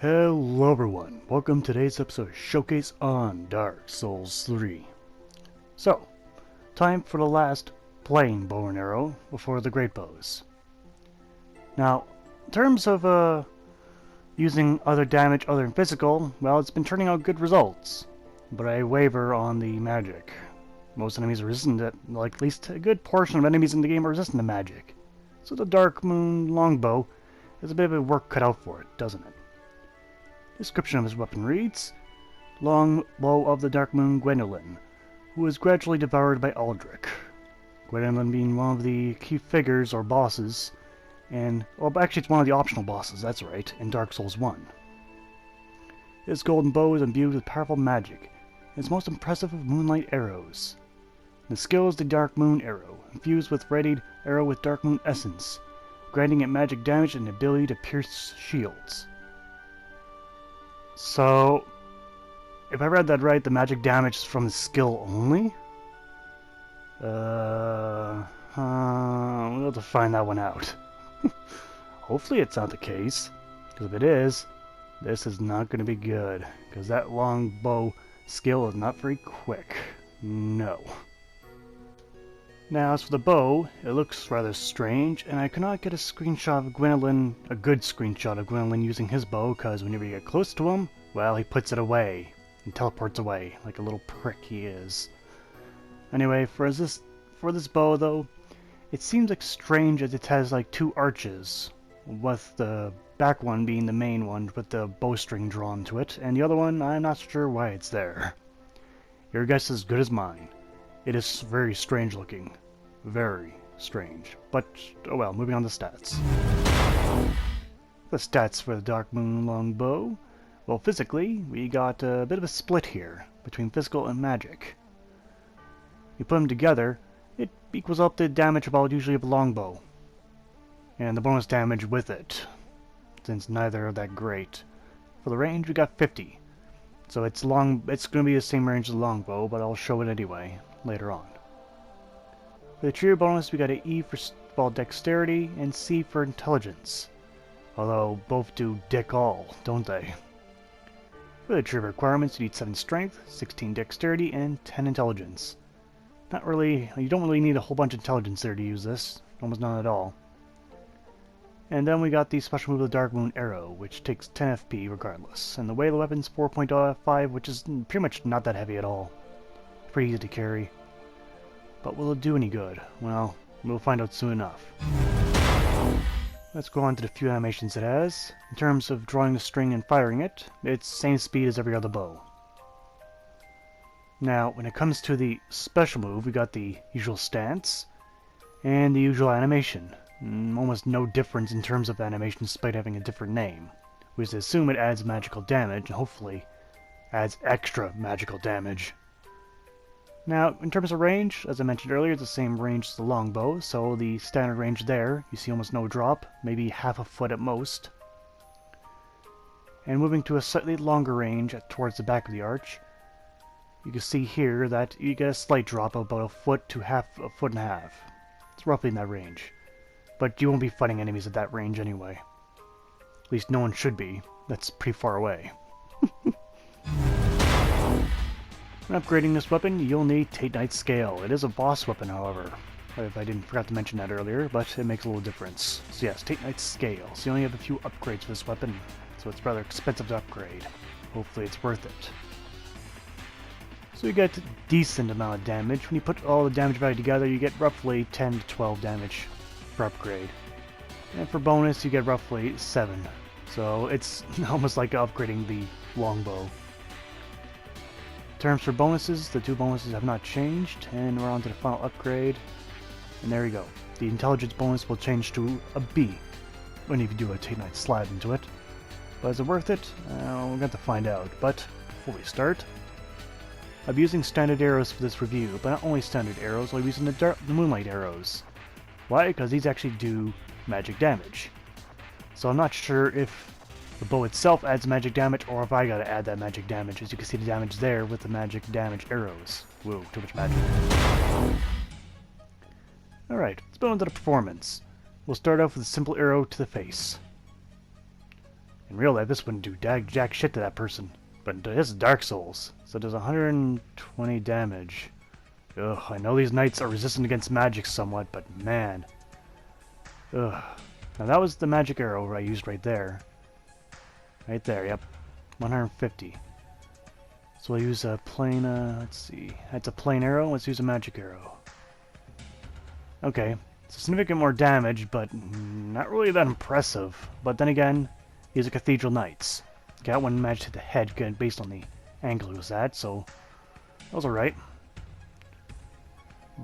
Hello everyone, welcome to today's episode of Showcase on Dark Souls 3. So, time for the last plain bow and arrow before the great bows. Now, in terms of using other damage other than physical, well, it's been turning out good results. But I waver on the magic. Most enemies are resistant to, like at least a good portion of enemies in the game are resistant to magic. So the Darkmoon Longbow is a bit of a work cut out for it, doesn't it? Description of his weapon reads, Longbow of the Darkmoon Gwendolyn, who is gradually devoured by Aldrich. Gwendolyn being one of the key figures or bosses, and, well, actually it's one of the optional bosses, that's right, in Dark Souls 1. His golden bow is imbued with powerful magic, and is most impressive of moonlight arrows. The skill is the Dark Moon Arrow, infused with readied arrow with Dark Moon essence, granting it magic damage and the ability to pierce shields. So, if I read that right, the magic damage is from the skill only? We'll have to find that one out. Hopefully it's not the case, because if it is, this is not going to be good, because that longbow skill is not very quick. No. Now, as for the bow, it looks rather strange, and I could not get a screenshot of Gwendolyn, a good screenshot of Gwendolyn using his bow, because whenever you get close to him, well, he puts it away, and teleports away, like a little prick he is. Anyway, for this bow, though, it seems like strange as it has like two arches, with the back one being the main one with the bowstring drawn to it, and the other one, I'm not sure why it's there. Your guess is as good as mine. It is very strange looking. Very strange. But, oh well, moving on to stats. The stats for the Darkmoon Longbow. Well, physically, we got a bit of a split here between physical and magic. You put them together, it equals up the damage about usually of a longbow. And the bonus damage with it, since neither are that great. For the range, we got 50. So it's going to be the same range as the longbow, but I'll show it anyway, later on. For the trio bonus, we got an E for dexterity and C for intelligence. Although, both do dick all, don't they? For the trio requirements, you need 7 strength, 16 dexterity, and 10 intelligence. Not really, you don't really need a whole bunch of intelligence there to use this, almost none at all. And then we got the special move of the Darkmoon Arrow, which takes 10 FP regardless. And the weight of the weapon's 4.5, which is pretty much not that heavy at all. Pretty easy to carry. But will it do any good? Well, we'll find out soon enough. Let's go on to the few animations it has. In terms of drawing the string and firing it, it's the same speed as every other bow. Now, when it comes to the special move, we got the usual stance and the usual animation. Almost no difference in terms of animation despite having a different name. We just assume it adds magical damage and hopefully adds extra magical damage. Now, in terms of range, as I mentioned earlier, it's the same range as the longbow, so the standard range there, you see almost no drop, maybe half a foot at most. And moving to a slightly longer range towards the back of the arch, you can see here that you get a slight drop of about a foot to a foot and a half. It's roughly in that range. But you won't be fighting enemies at that range anyway. At least no one should be. That's pretty far away. When upgrading this weapon, you'll need Tate Knight's Scale. It is a boss weapon, however. If I forgot to mention that earlier, but it makes a little difference. So yes, Tate Knight's Scale. So you only have a few upgrades for this weapon, so it's rather expensive to upgrade. Hopefully it's worth it. So you get a decent amount of damage. When you put all the damage value together, you get roughly 10 to 12 damage per upgrade. And for bonus, you get roughly 7. So it's almost like upgrading the longbow. Terms for bonuses, the two bonuses have not changed, and we're on to the final upgrade. And there you go. The intelligence bonus will change to a B when you do a Tate Knight slide into it. But is it worth it? We're going to have to find out. But before we start, I'll be using standard arrows for this review, but not only standard arrows, I'll be using the moonlight arrows. Why? Because these actually do magic damage. So I'm not sure if the bow itself adds magic damage, or if I gotta add that magic damage. As you can see the damage there with the magic damage arrows. Whoa, too much magic. Alright, let's go into the performance. We'll start off with a simple arrow to the face. In real life, this wouldn't do jack shit to that person. But this is Dark Souls, so it does 120 damage. Ugh, I know these knights are resistant against magic somewhat, but man. Ugh. Now that was the magic arrow I used right there. Right there, yep. 150. So I'll use a plain, let's see. That's a plain arrow, let's use a magic arrow. Okay, so significant more damage, but not really that impressive. But then again, these are Cathedral Knights. Got one match hit the head good based on the angle it was at, so that was alright.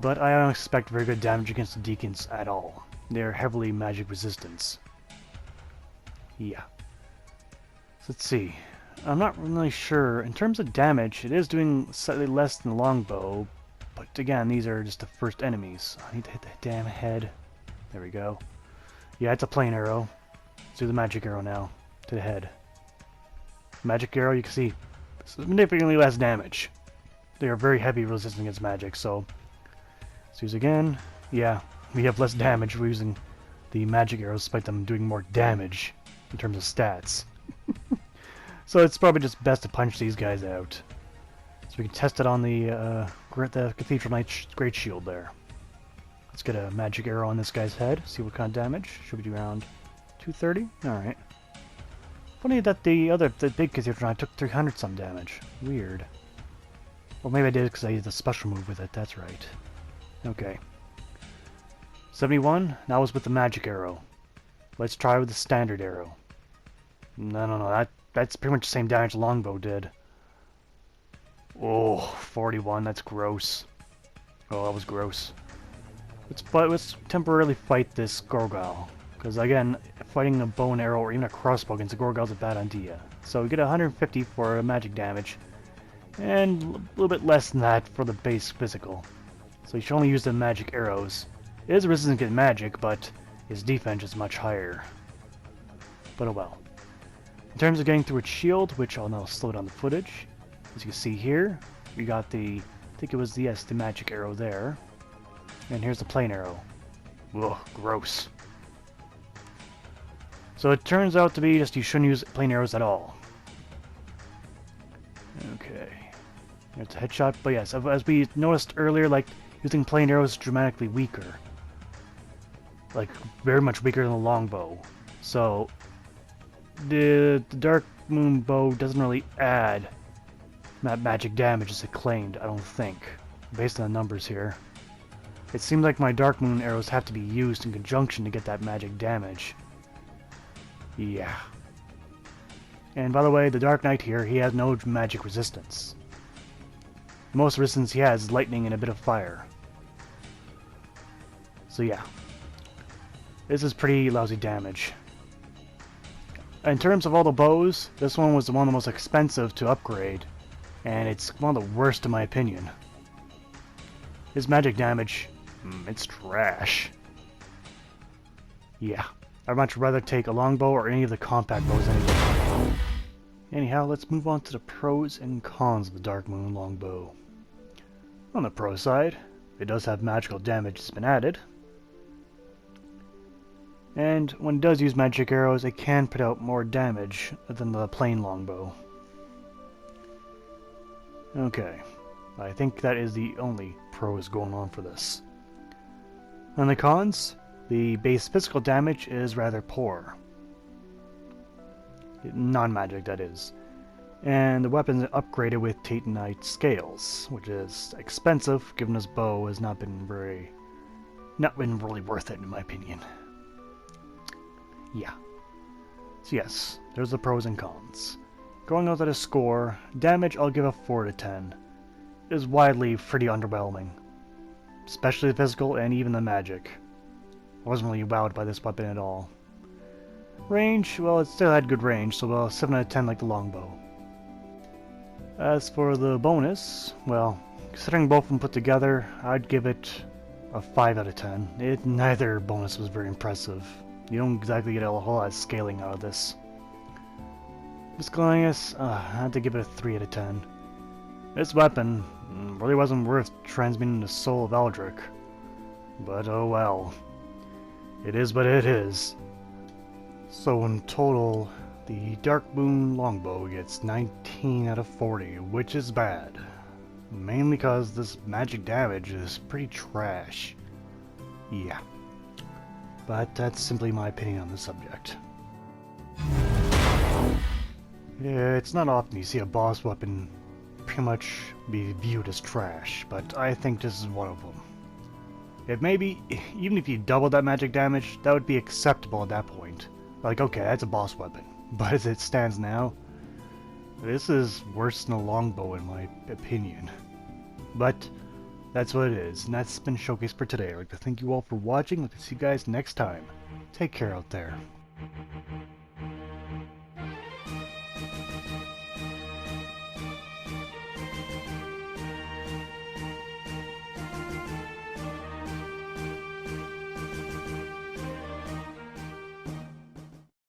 But I don't expect very good damage against the Deacons at all. They're heavily magic resistance. Yeah. So let's see. I'm not really sure. In terms of damage, it is doing slightly less than the longbow, but again, these are just the first enemies. I need to hit the damn head. There we go. Yeah, it's a plain arrow. Let's do the magic arrow now. To the head. Magic arrow, you can see, significantly less damage. They are very heavy resistant against magic, so let's use again. Yeah, we have less damage. We're using the magic arrows despite them doing more damage in terms of stats. So it's probably just best to punch these guys out. So we can test it on the Cathedral Knight's Great Shield there. Let's get a magic arrow on this guy's head, see what kind of damage. Should be around 230? Alright. Funny that the big Cathedral Knight took 300 some damage. Weird. Well, maybe I did because I used a special move with it, that's right. Okay. 71, that was with the magic arrow. Let's try with the standard arrow. No, that's pretty much the same damage the longbow did. Oh, 41, that's gross. Oh, that was gross. Let's temporarily fight this Gorgal. Because again, fighting a bow and arrow or even a crossbow against a Gorgal is a bad idea. So we get 150 for magic damage. And a little bit less than that for the base physical. So you should only use the magic arrows. It is resistant to magic, but his defense is much higher. But oh well. In terms of getting through its shield, which I'll now slow down the footage. As you can see here, we got the, I think it was the magic arrow there. And here's the plain arrow. Ugh, gross. So it turns out to be just you shouldn't use plain arrows at all. Okay. It's a headshot, but yes, as we noticed earlier, like, using plain arrows is dramatically weaker. Like, very much weaker than the longbow. So, the Darkmoon bow doesn't really add that magic damage as it claimed, I don't think. Based on the numbers here. It seems like my Darkmoon arrows have to be used in conjunction to get that magic damage. Yeah. And by the way, the Dark Knight here, he has no magic resistance. The most resistance he has is lightning and a bit of fire. So yeah. This is pretty lousy damage. In terms of all the bows, this one was one of the most expensive to upgrade. And it's one of the worst in my opinion. His magic damage, it's trash. Yeah. I'd much rather take a longbow or any of the compact bows anyway. Anyhow, let's move on to the pros and cons of the Darkmoon Longbow. On the pro side, it does have magical damage that's been added. And when it does use magic arrows, it can put out more damage than the plain longbow. Okay, I think that is the only pros going on for this. On the cons, the base physical damage is rather poor. Non-magic, that is. And the weapon is upgraded with Titanite scales, which is expensive, given his bow has not been really worth it in my opinion. Yeah. So yes, there's the pros and cons. Going on to the score, damage I'll give a 4 to 10. It is widely pretty underwhelming. Especially the physical and even the magic. I wasn't really wowed by this weapon at all. Range, well, it still had good range, so a 7 out of 10 like the longbow. As for the bonus, well, considering both of them put together, I'd give it a 5 out of 10. Neither bonus was very impressive. You don't exactly get a whole lot of scaling out of this. Miscellaneous, I had to give it a 3 out of 10. This weapon really wasn't worth transmuting the soul of Aldrich. But oh well. It is what it is. So in total, The Darkmoon Longbow gets 19 out of 40, which is bad. Mainly because this magic damage is pretty trash. Yeah. But that's simply my opinion on the subject. Yeah, it's not often you see a boss weapon pretty much be viewed as trash, but I think this is one of them. Even if you double that magic damage, that would be acceptable at that point. Like, okay, that's a boss weapon. But as it stands now, this is worse than a longbow in my opinion. But that's what it is, and that's been Showcase for today. I'd like to thank you all for watching. I'd like to see you guys next time. Take care out there.